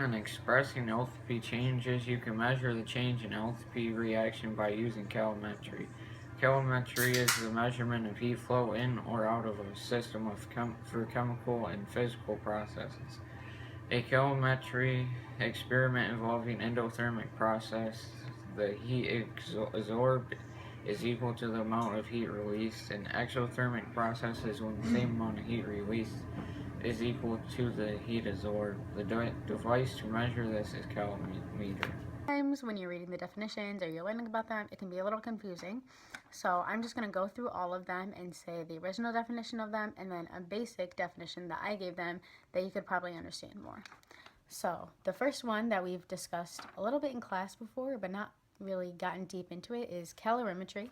in expressing enthalpy changes, you can measure the change in enthalpy reaction by using calorimetry. Calorimetry is the measurement of heat flow in or out of a system through chemical and physical processes. A calorimetry experiment involving endothermic process, the heat absorbed is equal to the amount of heat released. An exothermic process is when the same amount of heat released is equal to the heat absorbed. The device to measure this is calorimeter. Sometimes when you're reading the definitions or you're learning about them, it can be a little confusing. So I'm just going to go through all of them and say the original definition of them and then a basic definition that I gave them that you could probably understand more. So the first one that we've discussed a little bit in class before, but not really gotten deep into it, is calorimetry.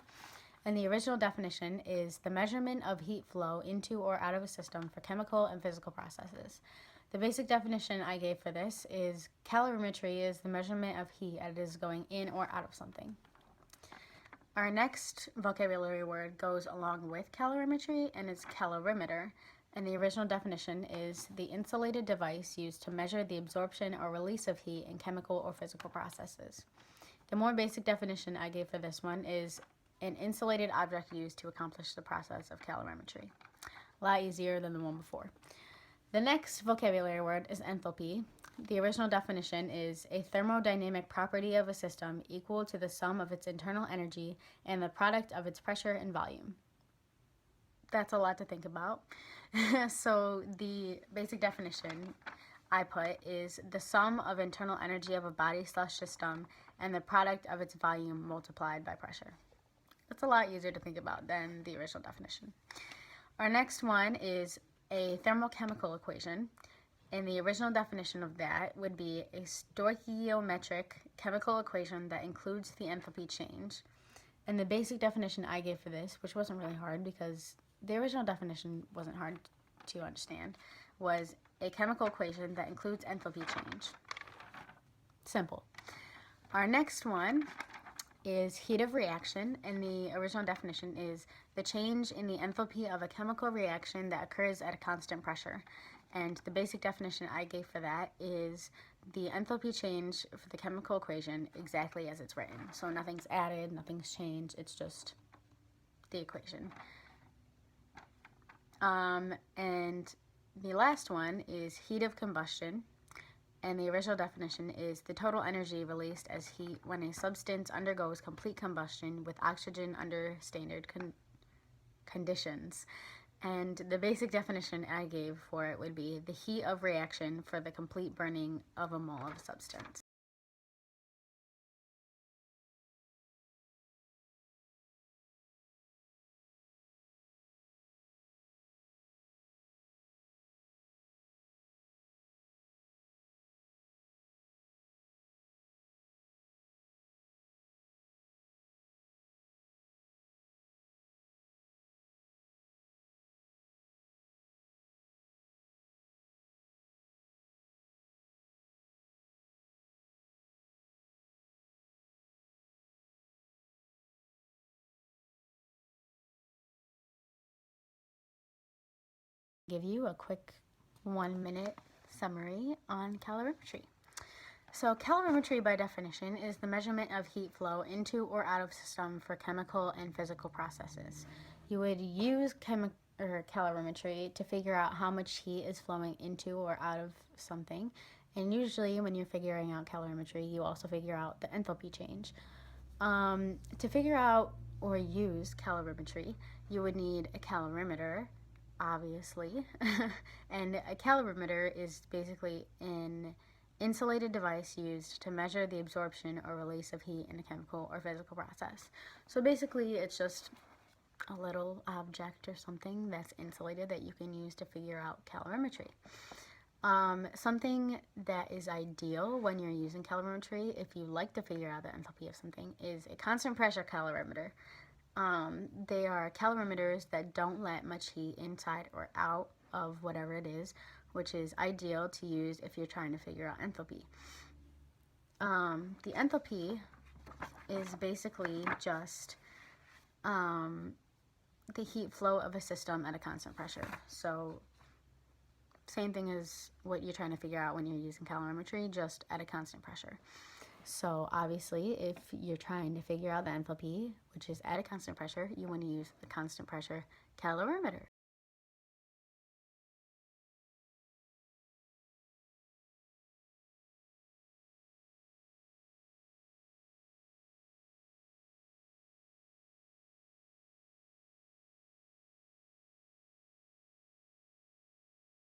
And the original definition is the measurement of heat flow into or out of a system for chemical and physical processes. The basic definition I gave for this is calorimetry is the measurement of heat as it is going in or out of something. Our next vocabulary word goes along with calorimetry, and it's calorimeter. And the original definition is the insulated device used to measure the absorption or release of heat in chemical or physical processes. The more basic definition I gave for this one is an insulated object used to accomplish the process of calorimetry. A lot easier than the one before. The next vocabulary word is enthalpy. The original definition is a thermodynamic property of a system equal to the sum of its internal energy and the product of its pressure and volume. That's a lot to think about. So the basic definition I put is the sum of internal energy of a body/system and the product of its volume multiplied by pressure. That's a lot easier to think about than the original definition. Our next one is a thermochemical equation, and the original definition of that would be a stoichiometric chemical equation that includes the enthalpy change. And the basic definition I gave for this, which wasn't really hard because the original definition wasn't hard to understand, was a chemical equation that includes enthalpy change. Simple. Our next one is heat of reaction, and the original definition is the change in the enthalpy of a chemical reaction that occurs at a constant pressure. And the basic definition I gave for that is the enthalpy change for the chemical equation exactly as it's written. So nothing's added, nothing's changed, it's just the equation. And the last one is heat of combustion. And the original definition is the total energy released as heat when a substance undergoes complete combustion with oxygen under standard conditions. And the basic definition I gave for it would be the heat of reaction for the complete burning of a mole of a substance. Give you a quick 1-minute summary on calorimetry. So calorimetry by definition is the measurement of heat flow into or out of a system for chemical and physical processes. You would use calorimetry to figure out how much heat is flowing into or out of something. And usually when you're figuring out calorimetry, you also figure out the enthalpy change. To figure out or use calorimetry, you would need a calorimeter, obviously. And a calorimeter is basically an insulated device used to measure the absorption or release of heat in a chemical or physical process. So basically it's just a little object or something that's insulated that you can use to figure out calorimetry. Something that is ideal when you're using calorimetry, if you like to figure out the enthalpy of something, is a constant pressure calorimeter. They are calorimeters that don't let much heat inside or out of whatever it is, which is ideal to use if you're trying to figure out enthalpy. The enthalpy is basically just the heat flow of a system at a constant pressure. So same thing as what you're trying to figure out when you're using calorimetry, just at a constant pressure. So obviously, if you're trying to figure out the enthalpy, which is at a constant pressure, you want to use the constant pressure calorimeter.